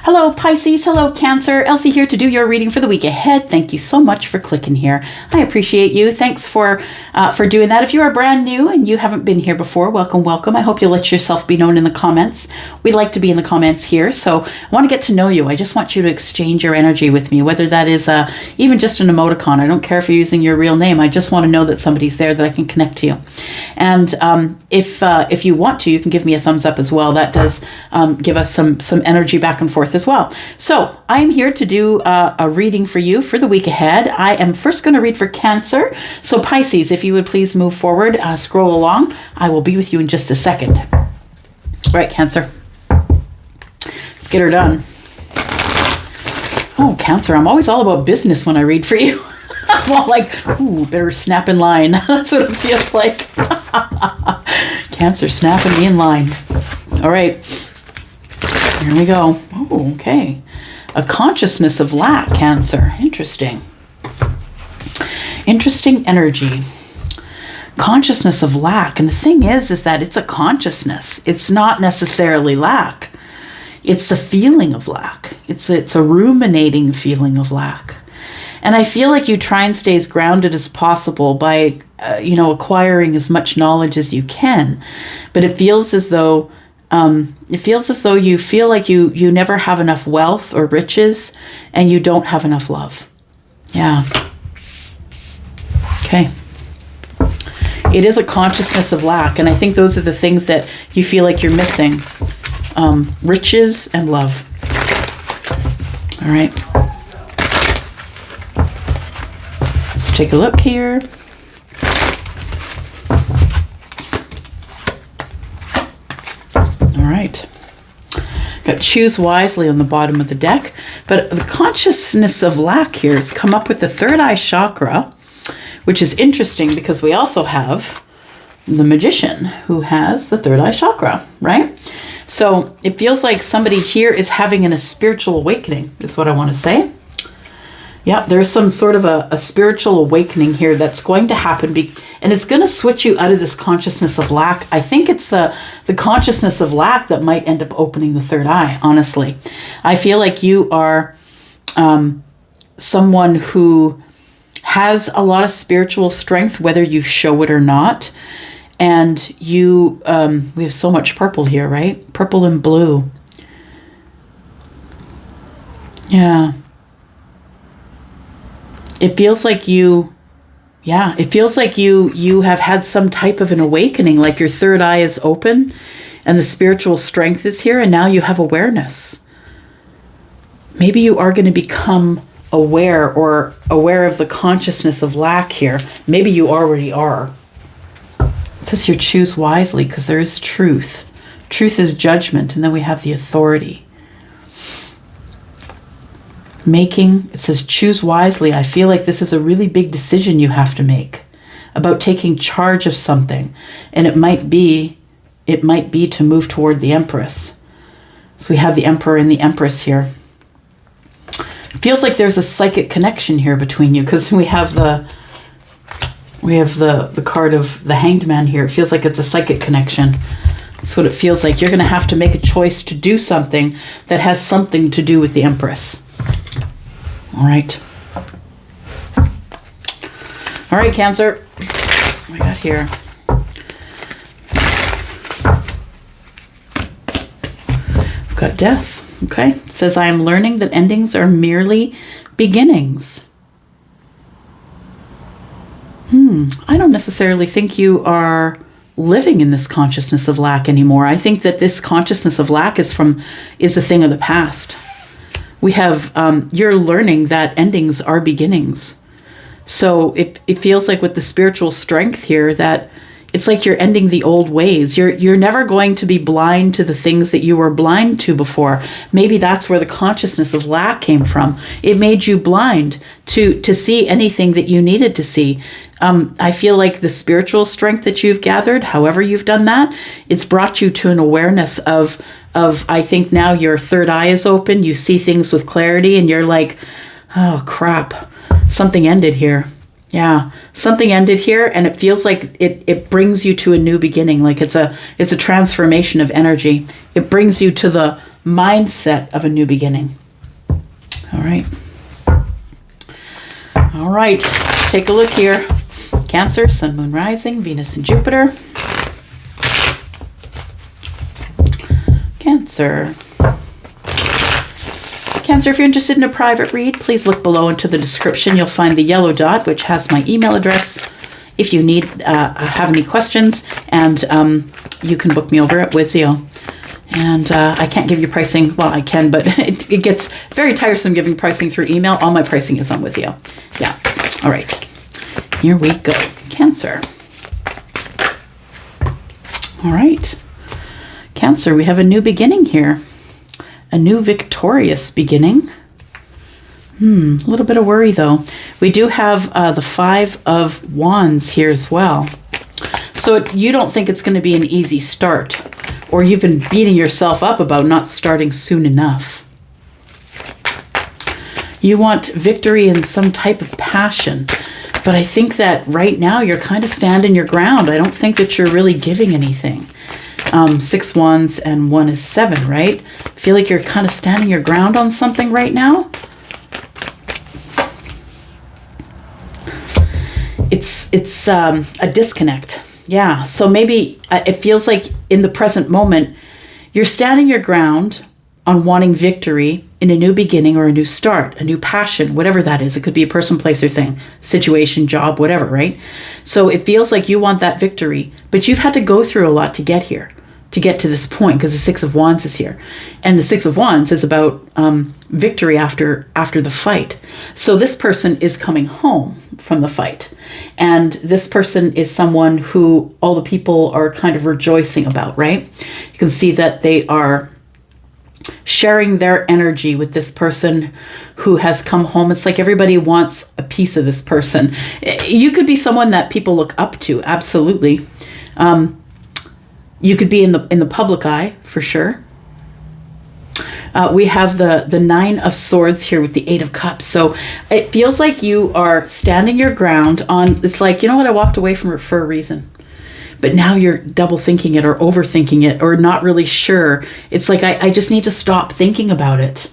Hello Pisces, hello Cancer, Elsie here to do your reading for the week ahead. Thank you so much for clicking here. I appreciate you. Thanks for doing that. If you are brand new and you haven't been here before, welcome, welcome. I hope you'll let yourself be known in the comments. We like to be in the comments here, so I want to get to know you. I just want you to exchange your energy with me, whether that is even just an emoticon. I don't care if you're using your real name. I just want to know that somebody's there that I can connect to you. And if you want to, you can give me a thumbs up as well. That does give us some energy back and forth as well. So I'm here to do a reading for you for the week ahead. I am first going to read for Cancer. So Pisces, if you would please move forward, scroll along. I will be with you in just a second. All right, Cancer. Let's get her done. Oh, Cancer, I'm always all about business when I read for you. I'm all like, ooh, better snap in line. That's what it feels like. Cancer snapping me in line. All right. Here we go. Oh, okay. A consciousness of lack, Cancer. Interesting. Interesting energy. Consciousness of lack. And the thing is that it's a consciousness. It's not necessarily lack. It's a feeling of lack. It's a ruminating feeling of lack. And I feel like you try and stay as grounded as possible by, acquiring as much knowledge as you can. But it feels as though you feel like you never have enough wealth or riches, and you don't have enough love. Yeah. Okay. It is a consciousness of lack, and I think those are the things that you feel like you're missing. Riches and love. All right. Let's take a look here. All right. Got choose wisely on the bottom of the deck, but the consciousness of lack here has come up with the third eye chakra, which is interesting because we also have the magician who has the third eye chakra, right? So it feels like somebody here is having a spiritual awakening, is what I want to say. Yeah, there's some sort of a spiritual awakening here that's going to happen, and it's going to switch you out of this consciousness of lack. I think it's the consciousness of lack that might end up opening the third eye, honestly. I feel like you are someone who has a lot of spiritual strength, whether you show it or not. And we have so much purple here, right? Purple and blue. Yeah. It feels like you have had some type of an awakening, like your third eye is open and the spiritual strength is here, and now you have awareness. Maybe you are going to become aware of the consciousness of lack here. Maybe you already are. It says here, choose wisely, because there is truth. Truth is judgment, and then we have the authority. It says choose wisely. I feel like this is a really big decision you have to make about taking charge of something. And it might be to move toward the Empress. So we have the Emperor and the Empress here. It feels like there's a psychic connection here between you, because we have the card of the Hanged Man here. It feels like it's a psychic connection. That's what it feels like. You're going to have to make a choice to do something that has something to do with the Empress. All right. All right, Cancer. What do we got here? We've got death. Okay. It says, I am learning that endings are merely beginnings. I don't necessarily think you are living in this consciousness of lack anymore. I think that this consciousness of lack is a thing of the past. We have, you're learning that endings are beginnings. So it feels like with the spiritual strength here that it's like you're ending the old ways. You're never going to be blind to the things that you were blind to before. Maybe that's where the consciousness of lack came from. It made you blind to see anything that you needed to see. I feel like the spiritual strength that you've gathered, however you've done that, it's brought you to an awareness of I think now your third eye is open. You see things with clarity, and you're like, oh crap, something ended here. Yeah, something ended here, and it feels like it brings you to a new beginning. Like it's a transformation of energy. It brings you to mindset of a new beginning. All right. All right. Take a look here. Cancer, Sun, Moon, Rising, Venus, and Jupiter. Cancer. Cancer, if you're interested in a private read, please look below into the description. You'll find the yellow dot, which has my email address if you need, have any questions, and you can book me over at Wizio. And I can't give you pricing. Well, I can, but it gets very tiresome giving pricing through email. All my pricing is on Wizio. Yeah. All right. Here we go. Cancer. All right. Cancer, we have a new beginning here. A new victorious beginning. A little bit of worry, though. We do have the Five of Wands here as well. So you don't think it's going to be an easy start, or you've been beating yourself up about not starting soon enough. You want victory in some type of passion, but I think that right now you're kind of standing your ground. I don't think that you're really giving anything. 6 wands and 1 is 7, right? I feel like you're kind of standing your ground on something right now. It's a disconnect. Yeah, so maybe it feels like in the present moment, you're standing your ground on wanting victory in a new beginning or a new start, a new passion, whatever that is. It could be a person, place, or thing, situation, job, whatever, right? So it feels like you want that victory, but you've had to go through a lot to get here, to get to this point, because the 6 of Wands is here. And the 6 of Wands is about victory after the fight. So this person is coming home from the fight. And this person is someone who all the people are kind of rejoicing about, right? You can see that they are sharing their energy with this person who has come home. It's like everybody wants a piece of this person. You could be someone that people look up to, absolutely. You could be in the public eye, for sure. We have the 9 of Swords here with the 8 of Cups. So it feels like you are standing your ground on, it's like, you know what, I walked away from it for a reason. But now you're double thinking it or overthinking it or not really sure. It's like, I just need to stop thinking about it.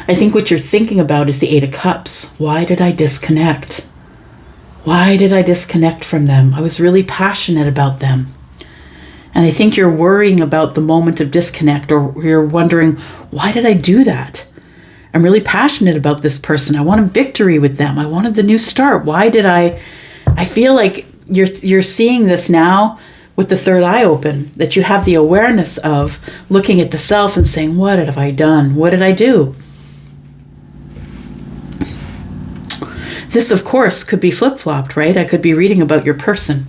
I think what you're thinking about is the 8 of Cups. Why did I disconnect? Why did I disconnect from them? I was really passionate about them. And I think you're worrying about the moment of disconnect, or you're wondering, why did I do that? I'm really passionate about this person. I wanted victory with them. I wanted the new start. Why did I feel like you're seeing this now with the third eye open, that you have the awareness of looking at the self and saying, what have I done? What did I do? This, of course, could be flip-flopped, right? I could be reading about your person.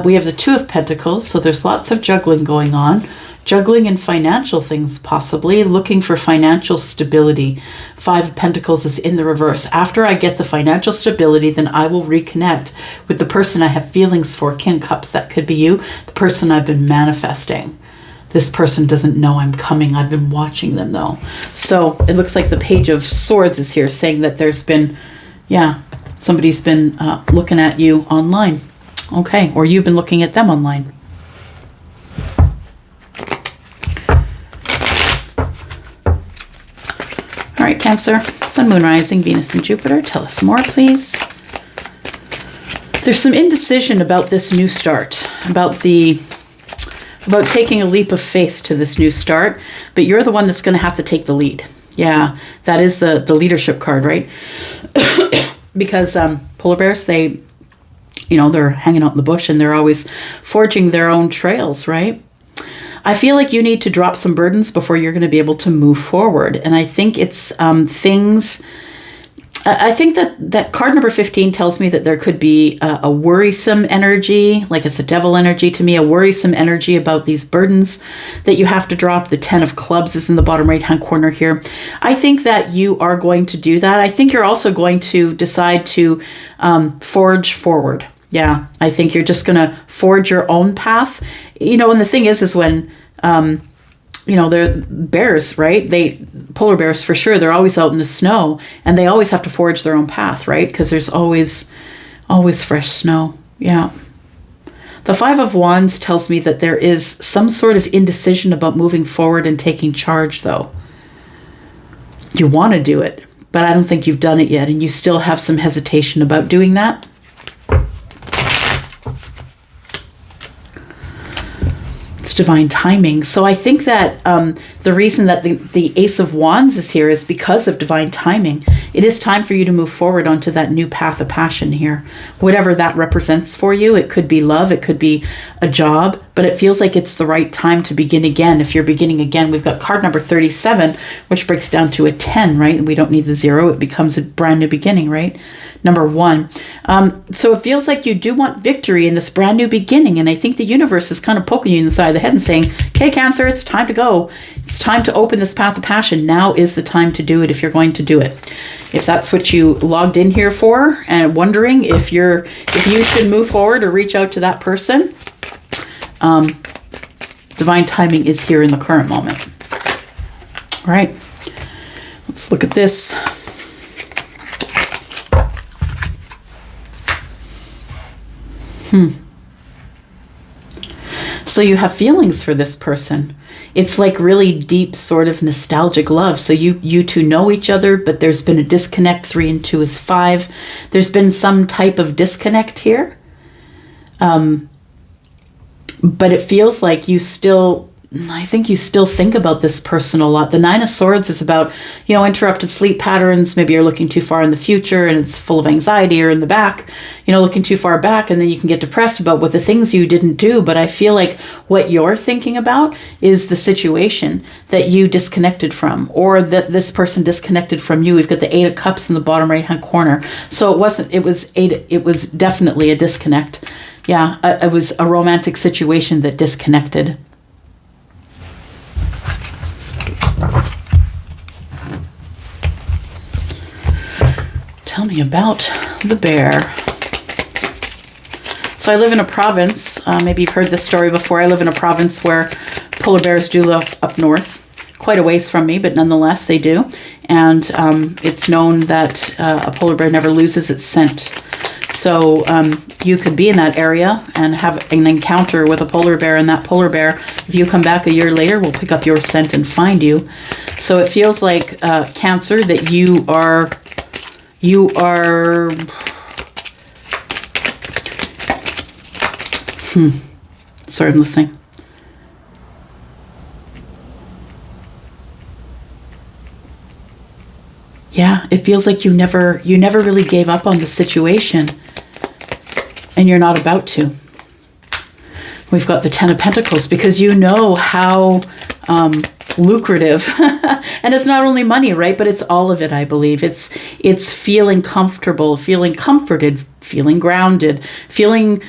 We have the 2 of Pentacles, so there's lots of juggling going on. Juggling in financial things, possibly. Looking for financial stability. 5 of Pentacles is in the reverse. After I get the financial stability, then I will reconnect with the person I have feelings for. King of Cups, that could be you. The person I've been manifesting. This person doesn't know I'm coming. I've been watching them, though. So it looks like the Page of Swords is here, saying that there's been, somebody's been looking at you online. Okay, or you've been looking at them online. All right, Cancer, Sun, Moon, Rising, Venus, and Jupiter. Tell us more, please. There's some indecision about this new start, about taking a leap of faith to this new start, but you're the one that's going to have to take the lead. Yeah, that is the leadership card, right? Because polar bears, they're hanging out in the bush and they're always forging their own trails, right? I feel like you need to drop some burdens before you're going to be able to move forward. And I think it's things. I think that card number 15 tells me that there could be a worrisome energy, like it's a devil energy to me, a worrisome energy about these burdens that you have to drop. The 10 of Clubs is in the bottom right-hand corner here. I think that you are going to do that. I think you're also going to decide to forge forward. Yeah, I think you're just going to forge your own path. And the thing is when they're bears, right? Polar bears for sure, they're always out in the snow and they always have to forge their own path, right? Because there's always fresh snow. Yeah. The Five of Wands tells me that there is some sort of indecision about moving forward and taking charge, though. You want to do it, but I don't think you've done it yet, and you still have some hesitation about doing that. It's divine timing. So I think that the reason that the Ace of Wands is here is because of divine timing. It is time for you to move forward onto that new path of passion here. Whatever that represents for you, it could be love, it could be a job, but it feels like it's the right time to begin again. If you're beginning again, we've got card number 37, which breaks down to a 10, right? And we don't need the 0. It becomes a brand new beginning, right? Number 1. So it feels like you do want victory in this brand new beginning. And I think the universe is kind of poking you in the side of the head and saying, okay, Cancer, it's time to go. It's time to open this path of passion. Now is the time to do it if you're going to do it. If that's what you logged in here for and wondering if you should move forward or reach out to that person, divine timing is here in the current moment. All right, let's look at this. So you have feelings for this person. It's like really deep sort of nostalgic love. So you two know each other, but there's been a disconnect. 3 and 2 is 5. There's been some type of disconnect here. But it feels like I think you still think about this person a lot. The 9 of Swords is about, interrupted sleep patterns. Maybe you're looking too far in the future and it's full of anxiety, or in the back, looking too far back, and then you can get depressed about what the things you didn't do. But I feel like what you're thinking about is the situation that you disconnected from, or that this person disconnected from you. We've got the 8 of Cups in the bottom right hand corner. So it was definitely a disconnect. Yeah, it was a romantic situation that disconnected. Tell me about the bear. So I live in a province, maybe you've heard this story before. I live in a province where polar bears do live up north, quite a ways from me, but nonetheless they do. And it's known that a polar bear never loses its scent. So you could be in that area and have an encounter with a polar bear, and that polar bear, if you come back a year later, will pick up your scent and find you. So it feels like, Cancer, that you are sorry, I'm listening. Yeah, it feels like you never really gave up on the situation, and you're not about to. We've got the 10 of Pentacles, because you know how lucrative, and it's not only money, right? But it's all of it, I believe. It's feeling comfortable, feeling comforted, feeling grounded, feeling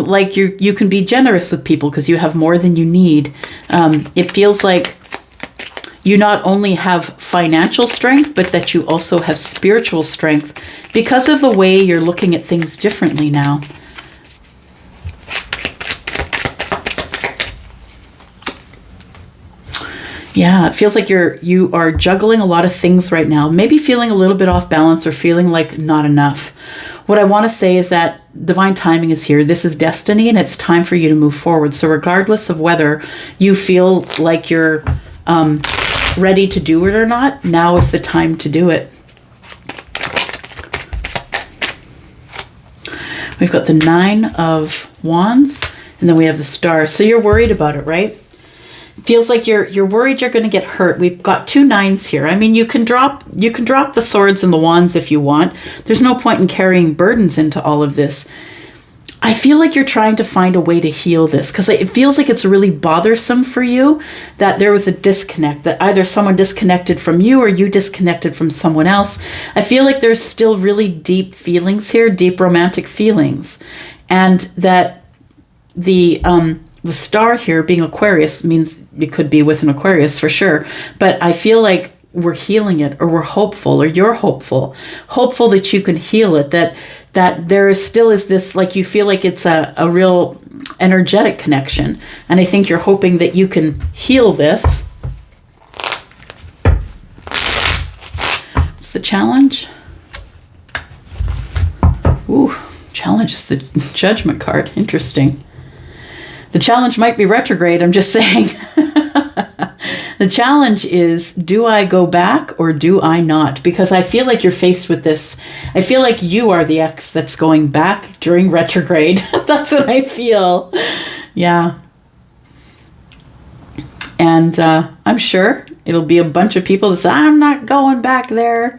like you can be generous with people because you have more than you need. It feels like you not only have financial strength, but that you also have spiritual strength because of the way you're looking at things differently now. Yeah, it feels like you are juggling a lot of things right now, maybe feeling a little bit off balance or feeling like not enough. What I want to say is that divine timing is here. This is destiny, and it's time for you to move forward. So regardless of whether you feel like you're ready to do it or not, now is the time to do it. We've got the 9 of Wands, and then we have the Star. So you're worried about it, right? Feels like you're worried you're going to get hurt. We've got 2 9s here. I mean, you can drop the swords and the wands if you want. There's no point in carrying burdens into all of this. I feel like you're trying to find a way to heal this, because it feels like it's really bothersome for you that there was a disconnect, that either someone disconnected from you or you disconnected from someone else. I feel like there's still really deep feelings here, deep romantic feelings, and that the Star here being Aquarius means it could be with an Aquarius for sure. But I feel like we're healing it, or we're hopeful, or you're hopeful that you can heal it, that there still is this, like, you feel like it's a real energetic connection. And I think you're hoping that you can heal this. It's the challenge. Ooh, challenge is the Judgment card. Interesting. The challenge might be retrograde. I'm just saying. The challenge is, do I go back or do I not? Because I feel like you're faced with this. I feel like you are the ex that's going back during retrograde. That's what I feel. Yeah. And I'm sure it'll be a bunch of people that say, I'm not going back there.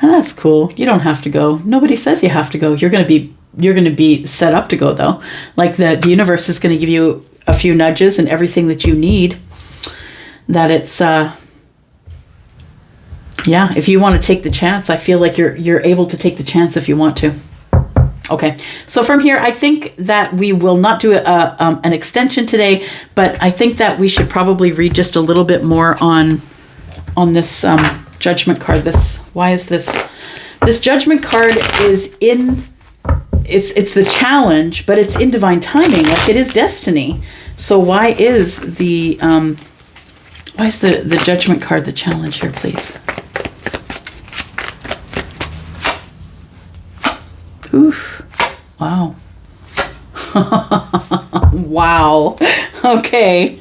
And that's cool. You don't have to go. Nobody says you have to go. You're going to be set up to go, though. Like the universe is going to give you a few nudges and everything that you need. That it's, if you want to take the chance, I feel like you're able to take the chance if you want to. Okay, so from here, I think that we will not do an extension today, but I think that we should probably read just a little bit more on this judgment card. Why is this judgment card is in, it's the challenge, but it's in divine timing, like it is destiny. So why is the judgment card the challenge here, please? Oof. Wow. Wow. Okay.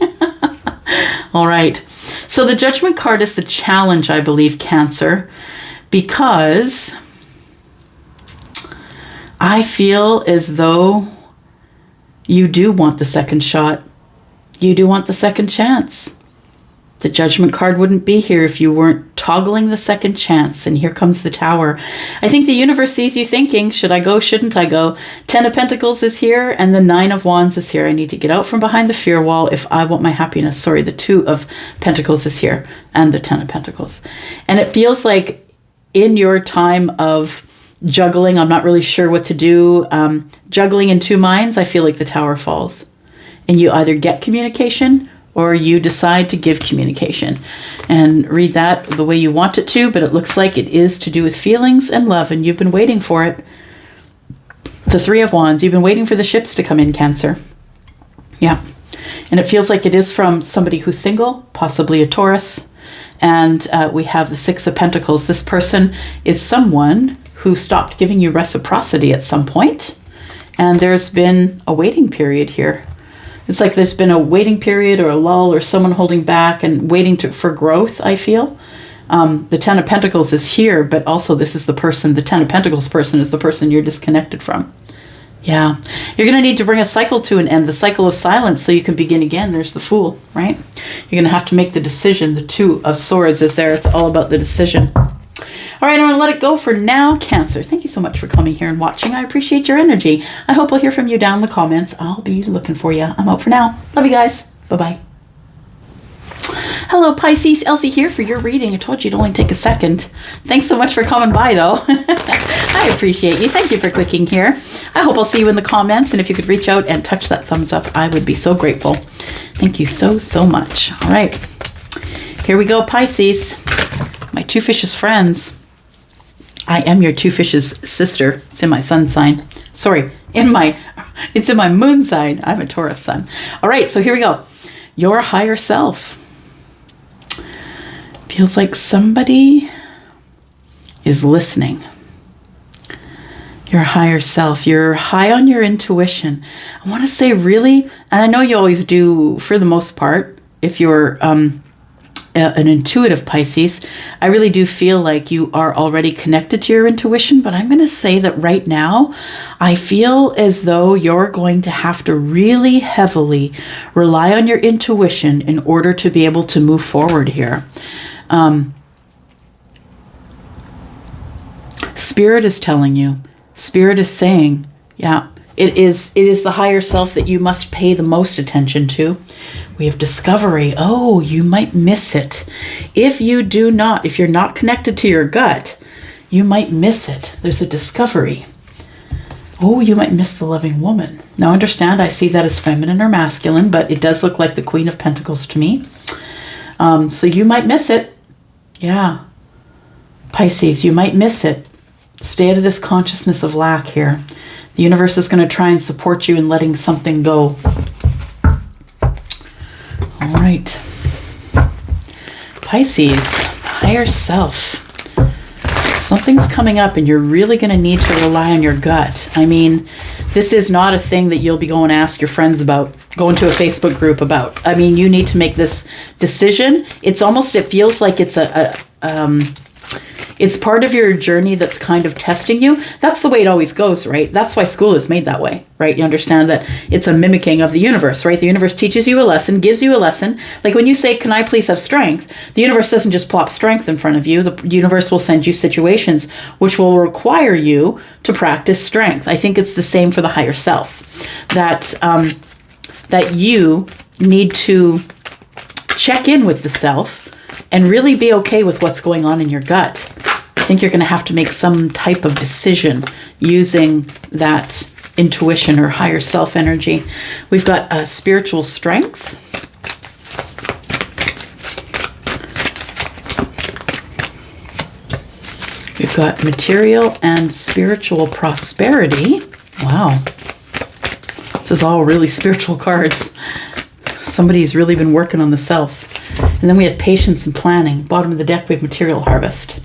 All right. So the judgment card is the challenge, I believe, Cancer, because I feel as though you do want the second shot. You do want the second chance. The judgment card wouldn't be here if you weren't toggling the second chance. And here comes the Tower. I think the universe sees you thinking, should I go? Shouldn't I go? 10 of Pentacles is here and the 9 of Wands is here. I need to get out from behind the fear wall if I want my happiness. Sorry, the 2 of Pentacles is here and the 10 of Pentacles. And it feels like in your time of juggling, I'm not really sure what to do. Juggling in 2 minds, I feel like the Tower falls. And you either get communication or you decide to give communication, and read that the way you want it to, but it looks like it is to do with feelings and love, and you've been waiting for it. The 3 of Wands, you've been waiting for the ships to come in, Cancer. Yeah. And it feels like it is from somebody who's single, possibly a Taurus. And we have the 6 of Pentacles. This person is someone who stopped giving you reciprocity at some point, and there's been a waiting period here. It's like there's been a waiting period or a lull or someone holding back and waiting for growth, I feel. The 10 of Pentacles is here, but also this is the 10 of Pentacles person is the person you're disconnected from. Yeah. You're going to need to bring a cycle to an end, the cycle of silence, so you can begin again. There's the Fool, right? You're going to have to make the decision. The 2 of Swords is there. It's all about the decision. All right, I'm going to let it go for now, Cancer. Thank you so much for coming here and watching. I appreciate your energy. I hope I'll hear from you down in the comments. I'll be looking for you. I'm out for now. Love you guys. Bye-bye. Hello, Pisces. Elsie here for your reading. I told you it'd only take a second. Thanks so much for coming by, though. I appreciate you. Thank you for clicking here. I hope I'll see you in the comments, and if you could reach out and touch that thumbs up, I would be so grateful. Thank you so, so much. All right. Here we go, Pisces. My 2 fishes friends. I am your 2 fishes sister. It's in my sun sign. Sorry, it's in my moon sign. I'm a Taurus sun. All right, so here we go. Your higher self. Feels like somebody is listening. Your higher self. You're high on your intuition. I want to say really, and I know you always do for the most part, if you're an intuitive Pisces, I really do feel like you are already connected to your intuition, but I'm going to say that right now, I feel as though you're going to have to really heavily rely on your intuition in order to be able to move forward here. Spirit is telling you, Spirit is saying, yeah, it is the higher self that you must pay the most attention to. We have discovery. Oh, you might miss it. If you're not connected to your gut, you might miss it. There's a discovery. Oh, you might miss the loving woman. Now understand, I see that as feminine or masculine, but it does look like the Queen of Pentacles to me. So you might miss it. Yeah. Pisces, you might miss it. Stay out of this consciousness of lack here. The universe is going to try and support you in letting something go. All right. Pisces, higher self. Something's coming up and you're really going to need to rely on your gut. I mean, this is not a thing that you'll be going to ask your friends about go into a Facebook group about. I mean, you need to make this decision. It feels like it's it's part of your journey that's kind of testing you. That's the way it always goes, right? That's why school is made that way, right? You understand that it's a mimicking of the universe, right? The universe teaches you a lesson, gives you a lesson. Like when you say, can I please have strength? The universe doesn't just plop strength in front of you. The universe will send you situations which will require you to practice strength. I think it's the same for the higher self, that you need to check in with the self and really be okay with what's going on in your gut. I think you're going to have to make some type of decision using that intuition or higher self energy. We've got spiritual strength. We've got material and spiritual prosperity. Wow. This is all really spiritual cards. Somebody's really been working on the self. And then we have patience and planning. Bottom of the deck, we have material harvest.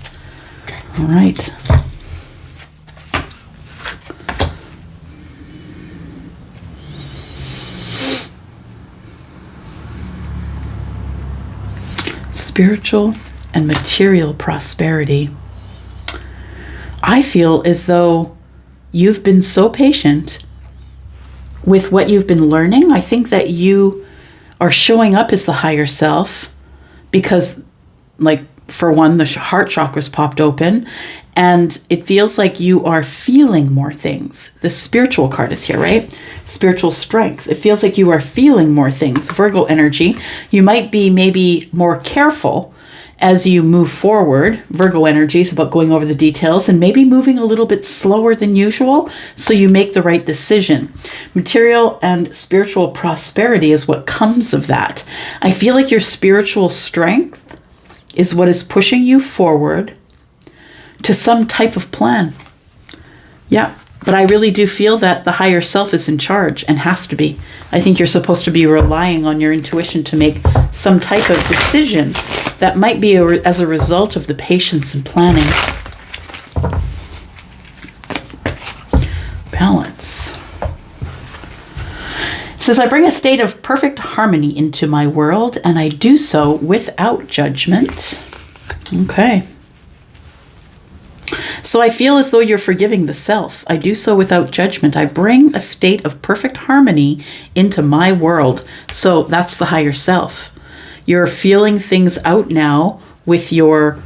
All right. Spiritual and material prosperity. I feel as though you've been so patient with what you've been learning. I think that you are showing up as the higher self because, like, for one, the heart chakra's popped open, and it feels like you are feeling more things. The spiritual card is here, right? Spiritual strength. It feels like you are feeling more things. Virgo energy. You might be maybe more careful as you move forward. Virgo energy is about going over the details and maybe moving a little bit slower than usual so you make the right decision. Material and spiritual prosperity is what comes of that. I feel like your spiritual strength is what is pushing you forward to some type of plan. Yeah, but I really do feel that the higher self is in charge and has to be. I think you're supposed to be relying on your intuition to make some type of decision that might be as a result of the patience and planning. Balance. It says, I bring a state of perfect harmony into my world, and I do so without judgment. Okay. So I feel as though you're forgiving the self. I do so without judgment. I bring a state of perfect harmony into my world. So that's the higher self. You're feeling things out now with your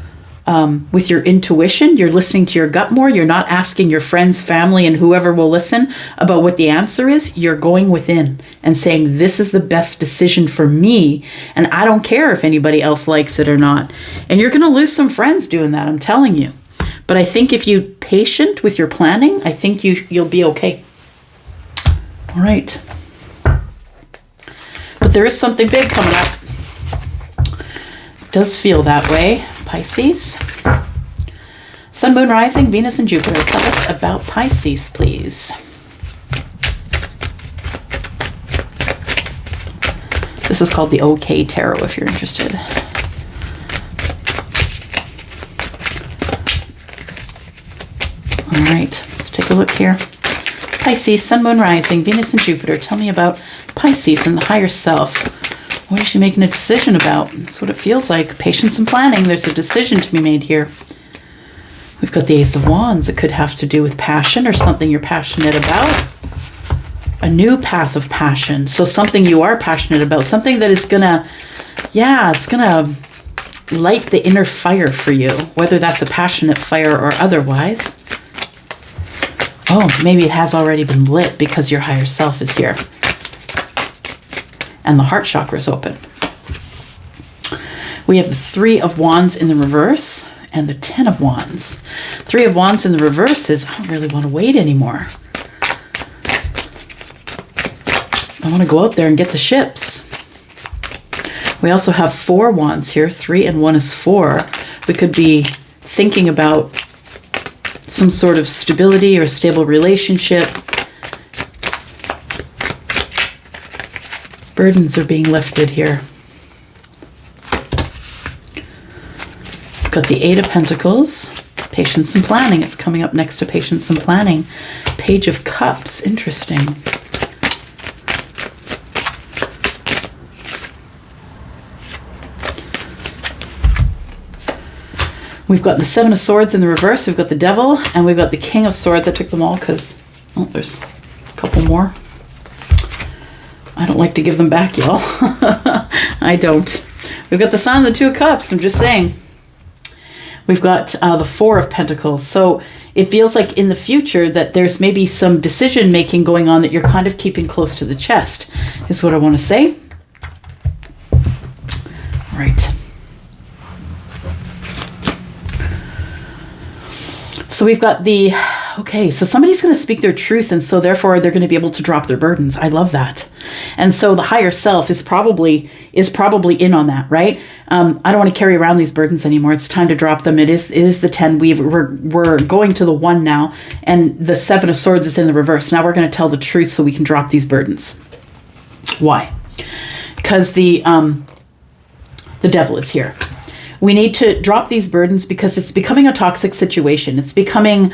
intuition. You're listening to your gut more. You're not asking your friends, family, and whoever will listen about what the answer is. You're going within and saying, this is the best decision for me, and I don't care if anybody else likes it or not. And you're going to lose some friends doing that, I'm telling you. But I think if you're patient with your planning, I think you'll be okay. All right. But there is something big coming up. It does feel that way, Pisces. Sun, Moon, Rising, Venus, and Jupiter. Tell us about Pisces, please. This is called the OK Tarot if you're interested. All right, let's take a look here. Pisces, Sun, Moon, Rising, Venus, and Jupiter. Tell me about Pisces and the higher self. What is she making a decision about? That's what it feels like. Patience and planning. There's a decision to be made here. We've got the Ace of Wands. It could have to do with passion or something you're passionate about. A new path of passion. So something you are passionate about. Something that is gonna, it's gonna light the inner fire for you. Whether that's a passionate fire or otherwise. Oh, maybe it has already been lit because your higher self is here. And the heart chakra is open. We have the Three of Wands in the reverse and the Ten of Wands. Three of Wands in the reverse is, I don't really want to wait anymore. I want to go out there and get the ships. We also have Four Wands here. 3 and 1 is 4. We could be thinking about some sort of stability or a stable relationship. Burdens are being lifted here. We've got the Eight of Pentacles, patience and planning. It's coming up next to patience and planning. Page of Cups, interesting. We've got the Seven of Swords in the reverse. We've got the Devil, and we've got the King of Swords. I took them all because, oh, there's a couple more. I don't like to give them back, y'all. I don't. We've got the Sun and the Two of Cups. I'm just saying. We've got the Four of Pentacles. So it feels like in the future that there's maybe some decision making going on that you're kind of keeping close to the chest, is what I want to say. All right. So we've got okay, so somebody's going to speak their truth, and so therefore they're going to be able to drop their burdens. I love that. And so the higher self is probably in on that, right? I don't want to carry around these burdens anymore. It's time to drop them. It is the 10. We're going to the 1 now, and the 7 of Swords is in the reverse. Now we're going to tell the truth so we can drop these burdens. Why? Because the Devil is here. We need to drop these burdens because it's becoming a toxic situation. It's becoming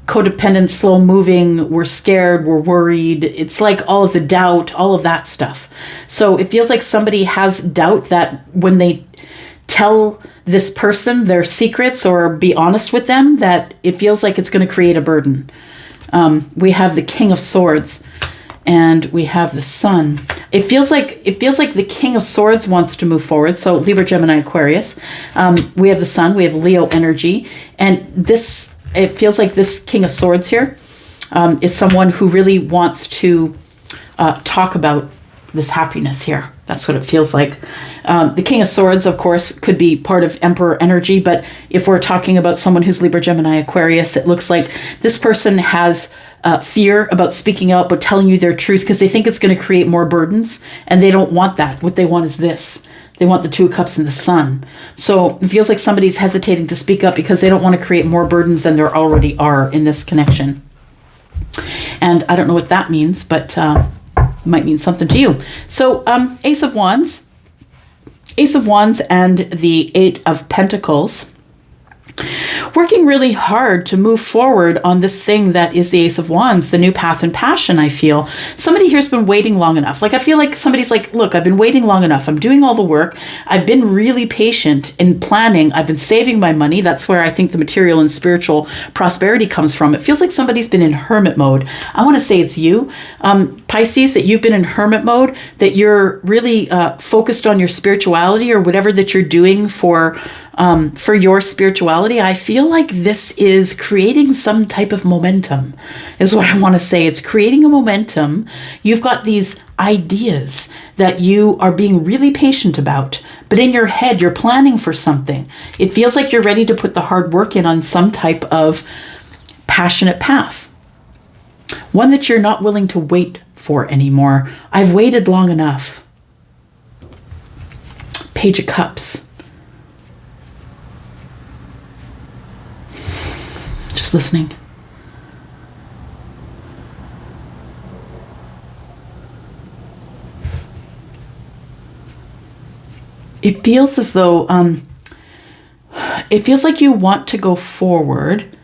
codependent, slow moving. We're scared. We're worried. It's like all of the doubt, all of that stuff. So it feels like somebody has doubt that when they tell this person their secrets or be honest with them, that it feels like it's going to create a burden. We have the King of Swords. And we have the Sun. It feels like the King of Swords wants to move forward. So Libra, Gemini, Aquarius. We have the Sun. We have Leo energy. And it feels like this King of Swords here is someone who really wants to talk about this happiness here. That's what it feels like. The King of Swords, of course, could be part of Emperor energy. But if we're talking about someone who's Libra, Gemini, Aquarius, it looks like this person has fear about speaking out, but telling you their truth because they think it's going to create more burdens, and they don't want that. What they want is this. They want the Two of Cups and the Sun. So it feels like somebody's hesitating to speak up because they don't want to create more burdens than there already are in this connection. And I don't know what that means, but it might mean something to you. So Ace of Wands and the Eight of Pentacles. Working really hard to move forward on this thing that is the Ace of Wands, the new path and passion, I feel. Somebody here's been waiting long enough. Like, I feel like somebody's like, look, I've been waiting long enough. I'm doing all the work. I've been really patient in planning. I've been saving my money. That's where I think the material and spiritual prosperity comes from. It feels like somebody's been in hermit mode. I want to say it's you, Pisces, that you've been in hermit mode, that you're really focused on your spirituality or whatever that you're doing for your spirituality. I feel like this is creating some type of momentum, is what I want to say. It's creating a momentum. You've got these ideas that you are being really patient about, but in your head, you're planning for something. It feels like you're ready to put the hard work in on some type of passionate path, one that you're not willing to wait for anymore. I've waited long enough. Page of Cups. Just listening. It feels as though, it feels like you want to go forward.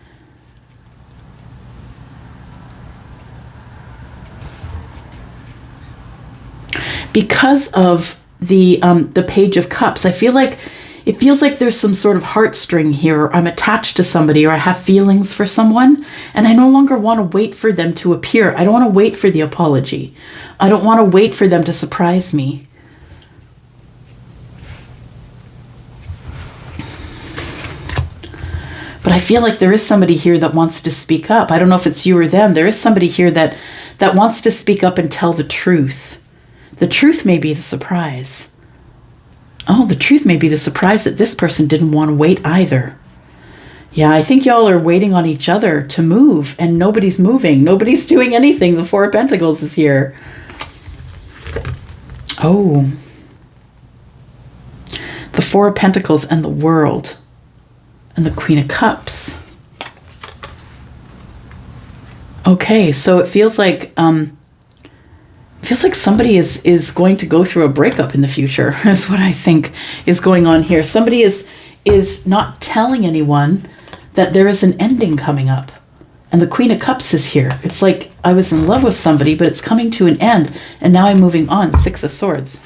Because of the Page of Cups, I feel like it feels like there's some sort of heartstring here, or I'm attached to somebody, or I have feelings for someone, and I no longer want to wait for them to appear. I don't want to wait for the apology. I don't want to wait for them to surprise me. But I feel like there is somebody here that wants to speak up. I don't know if it's you or them. There is somebody here that wants to speak up and tell the truth. The truth may be the surprise. Oh, the truth may be the surprise that this person didn't want to wait either. Yeah, I think y'all are waiting on each other to move, and nobody's moving. Nobody's doing anything. The Four of Pentacles is here. Oh. The Four of Pentacles and the World. And the Queen of Cups. Okay, so it feels like somebody is going to go through a breakup in the future, is what I think is going on here. Somebody is not telling anyone that there is an ending coming up. And the Queen of Cups is here. It's like I was in love with somebody, but it's coming to an end, and now I'm moving on. Six of Swords.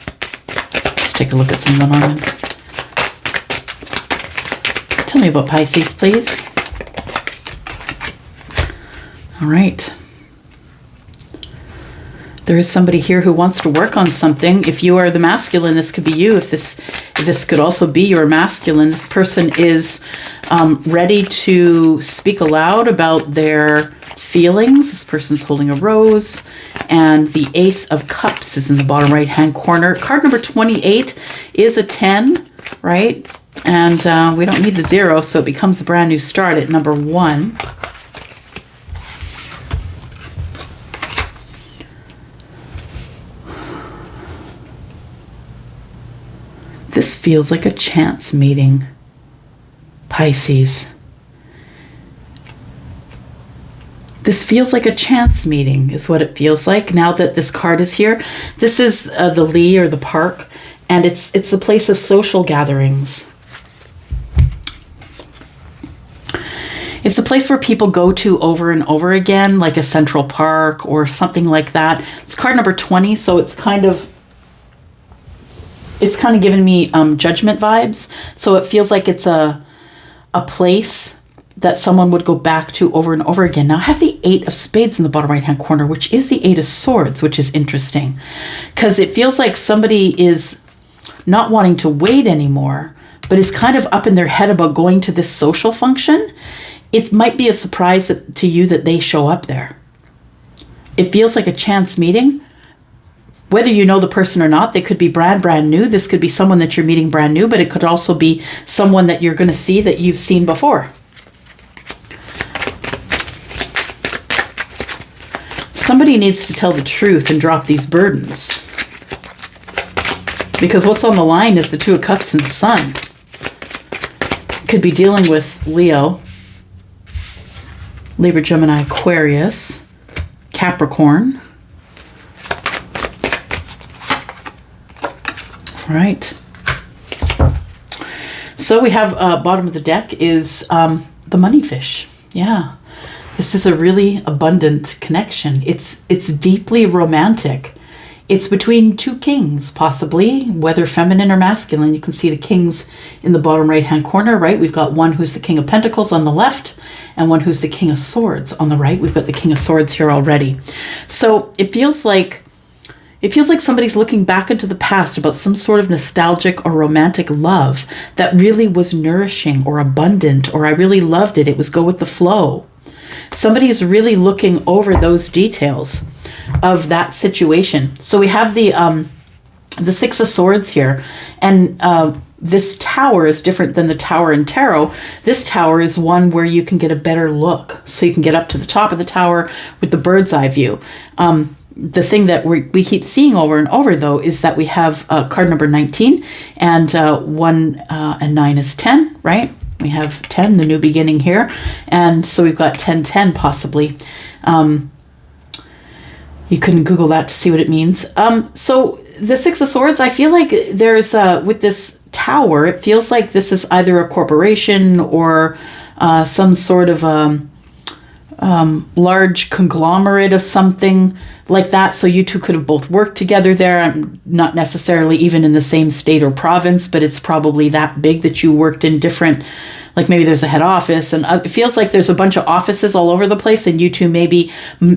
Let's take a look at some Lenormand. Tell me about Pisces, please. All right. There is somebody here who wants to work on something. If you are the masculine, this could be you. If this could also be your masculine, this person is ready to speak aloud about their feelings. This person's holding a rose, and the Ace of Cups is in the bottom right-hand corner. Card number 28 is a 10, right? And we don't need the 0, so it becomes a brand new start at number 1. This feels like a chance meeting, Pisces. This feels like a chance meeting is what it feels like now that this card is here. This is the Lee or the park, and it's a place of social gatherings. It's a place where people go to over and over again, like a Central Park or something like that. It's card number 20, so it's kind of giving me judgment vibes. So it feels like it's a place that someone would go back to over and over again. Now I have the 8 of Spades in the bottom right hand corner, which is the 8 of Swords, which is interesting because it feels like somebody is not wanting to wait anymore, but is kind of up in their head about going to this social function. It might be a surprise to you that they show up there. It feels like a chance meeting. Whether you know the person or not, they could be brand new. This could be someone that you're meeting brand new, but it could also be someone that you're going to see that you've seen before. Somebody needs to tell the truth and drop these burdens. Because what's on the line is the 2 of Cups and Sun. Could be dealing with Leo, Libra, Gemini, Aquarius, Capricorn. All right. So we have bottom of the deck is the money fish. Yeah. This is a really abundant connection. It's deeply romantic. It's between 2 kings, possibly, whether feminine or masculine. You can see the kings in the bottom right-hand corner, right? We've got one who's the King of Pentacles on the left and one who's the King of Swords on the right. We've got the King of Swords here already. So it feels like somebody's looking back into the past about some sort of nostalgic or romantic love that really was nourishing or abundant, or I really loved it. It was go with the flow. Somebody is really looking over those details of that situation. So we have the 6 of Swords here, and this tower is different than the tower in tarot. This tower is one where you can get a better look. So you can get up to the top of the tower with the bird's eye view. The thing that we keep seeing over and over, though, is that we have card number 19, and 1 and 9 is 10, right? We have 10, the new beginning here. And so we've got 1010 possibly. You can Google that to see what it means. So the 6 of Swords, I feel like there's, with this tower, it feels like this is either a corporation or some sort of large conglomerate of something like that. So you two could have both worked together there, not necessarily even in the same state or province, but it's probably that big that you worked in different, like maybe there's a head office, and it feels like there's a bunch of offices all over the place, and you two, maybe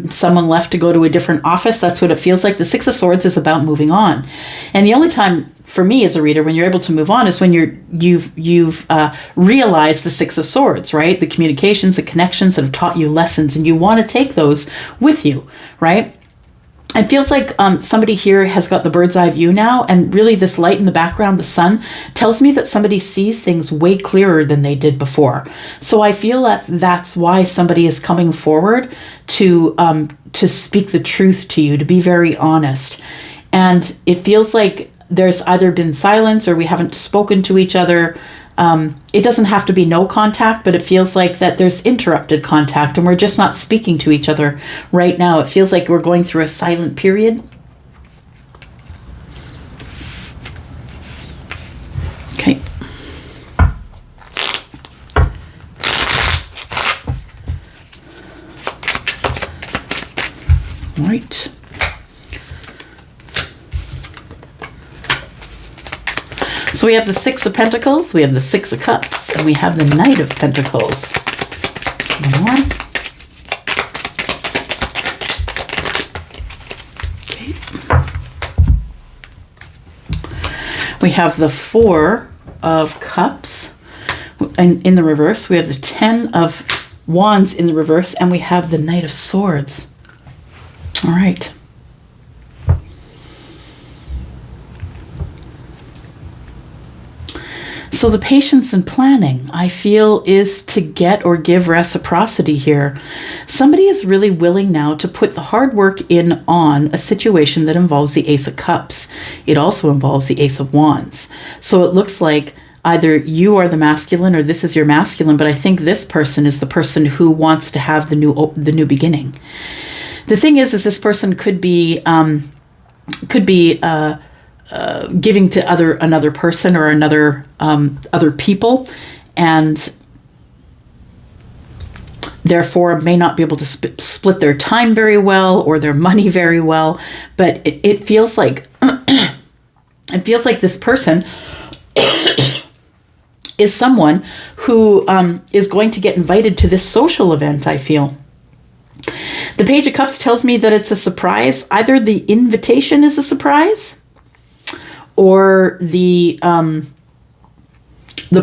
someone left to go to a different office. That's what it feels like. The 6 of Swords is about moving on. And the only time for me as a reader when you're able to move on is when you've realized the 6 of Swords, right? The communications, the connections that have taught you lessons, and you want to take those with you, right? It feels like somebody here has got the bird's eye view now, and really this light in the background, the sun, tells me that somebody sees things way clearer than they did before. So I feel that that's why somebody is coming forward to speak the truth to you, to be very honest. And it feels like there's either been silence or we haven't spoken to each other. It doesn't have to be no contact, but it feels like that there's interrupted contact and we're just not speaking to each other right now. It feels like we're going through a silent period. Okay. All right. So we have the Six of Pentacles, we have the Six of Cups, and we have the Knight of Pentacles. One more. Okay. We have the Four of Cups in the reverse. We have the Ten of Wands in the reverse, and we have the Knight of Swords. All right. So the patience and planning, I feel, is to get or give reciprocity here. Somebody is really willing now to put the hard work in on a situation that involves the Ace of Cups. It also involves the Ace of Wands. So it looks like either you are the masculine or this is your masculine, but I think this person is the person who wants to have the new beginning. The thing is this person could be giving to another person or other people, and therefore may not be able to split their time very well or their money very well. But it feels like this person is someone who is going to get invited to this social event, I feel. The Page of Cups tells me that it's a surprise. Either the invitation is a surprise, or the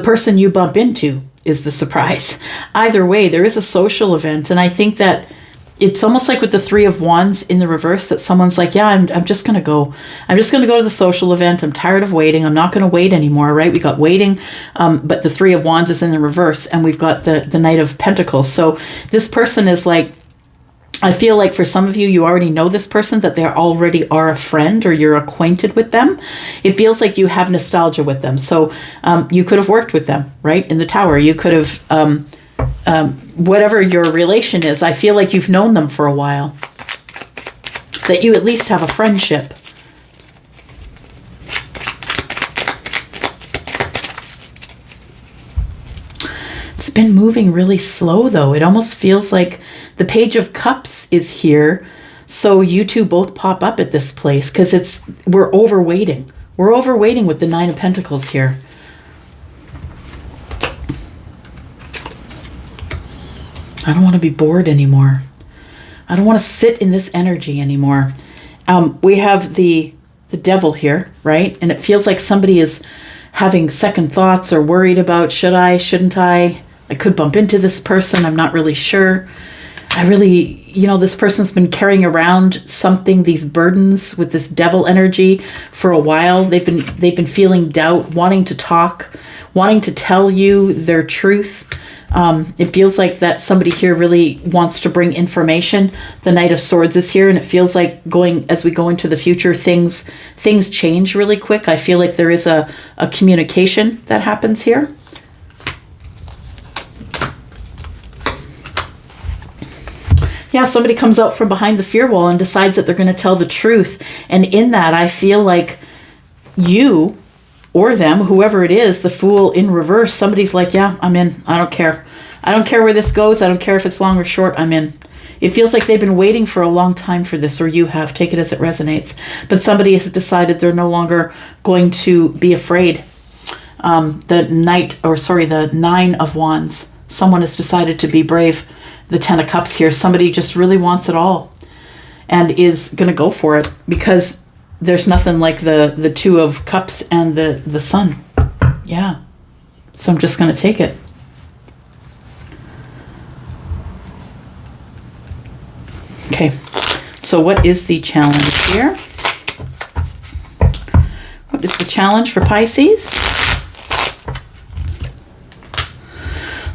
person you bump into is the surprise. Either way, there is a social event, and I think that it's almost like with the Three of Wands in the reverse, that someone's like, yeah, I'm just going to go. I'm just going to go to the social event. I'm tired of waiting. I'm not going to wait anymore, right? We got waiting, but the Three of Wands is in the reverse, and we've got the Knight of Pentacles. So this person is like, I feel like for some of you, you already know this person, that they already are a friend or you're acquainted with them. It feels like you have nostalgia with them. So you could have worked with them, right? In the Tower, you could have, whatever your relation is, I feel like you've known them for a while. That you at least have a friendship. It's been moving really slow, though. It almost feels like the Page of Cups is here, so you two both pop up at this place, because we're overweighting. We're overweighting with the Nine of Pentacles here. I don't want to be bored anymore. I don't want to sit in this energy anymore. We have the Devil here, right? And it feels like somebody is having second thoughts or worried about, should I, shouldn't I? I could bump into this person. I'm not really sure. This person's been carrying around something, these burdens with this Devil energy for a while. They've been feeling doubt, wanting to talk, wanting to tell you their truth. It feels like that somebody here really wants to bring information. The Knight of Swords is here, and it feels like as we go into the future, things change really quick. I feel like there is a communication that happens here. Yeah, somebody comes out from behind the fear wall and decides that they're going to tell the truth. And in that, I feel like you or them, whoever it is, the Fool in reverse, somebody's like, yeah, I'm in. I don't care. I don't care where this goes. I don't care if it's long or short. I'm in. It feels like they've been waiting for a long time for this, or you have. Take it as it resonates. But somebody has decided they're no longer going to be afraid. The Nine of Wands. Someone has decided to be brave. The Ten of Cups here. Somebody just really wants it all and is going to go for it, because there's nothing like the Two of Cups and the Sun. Yeah. So I'm just going to take it. Okay. So what is the challenge here? What is the challenge for Pisces?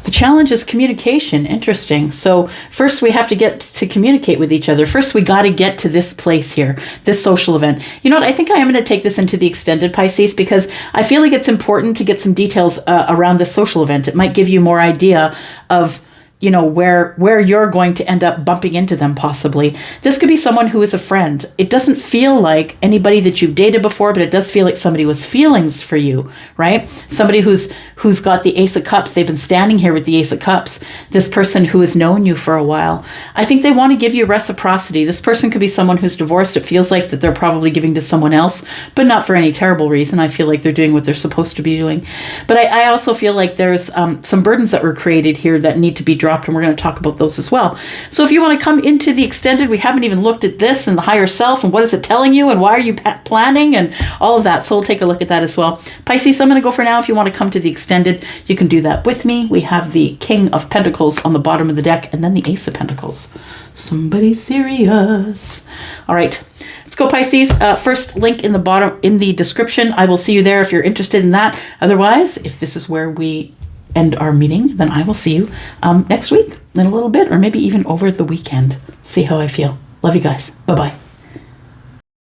The challenge is communication. Interesting. So first we have to get to communicate with each other. First we got to get to this place here, this social event. You know what? I think I am going to take this into the extended Pisces, because I feel like it's important to get some details around this social event. It might give you more idea of where you're going to end up bumping into them possibly. This could be someone who is a friend. It doesn't feel like anybody that you've dated before, but it does feel like somebody with feelings for you, right? Somebody who's got the Ace of Cups. They've been standing here with the Ace of Cups. This person who has known you for a while. I think they want to give you reciprocity. This person could be someone who's divorced. It feels like that they're probably giving to someone else, but not for any terrible reason. I feel like they're doing what they're supposed to be doing. But I also feel like there's some burdens that were created here that need to be dropped, and we're going to talk about those as well. So if you want to come into the extended, we haven't even looked at this and the higher self and what is it telling you and why are you planning and all of that. So we'll take a look at that as well. Pisces, I'm going to go for now. If you want to come to the extended, you can do that with me. We have the King of Pentacles on the bottom of the deck and then the Ace of Pentacles. Somebody serious. All right, let's go, Pisces. First link in the bottom, in the description. I will see you there if you're interested in that. Otherwise, if this is where we end our meeting, then I will see you next week in a little bit, or maybe even over the weekend. See how I feel. Love you guys. Bye-bye.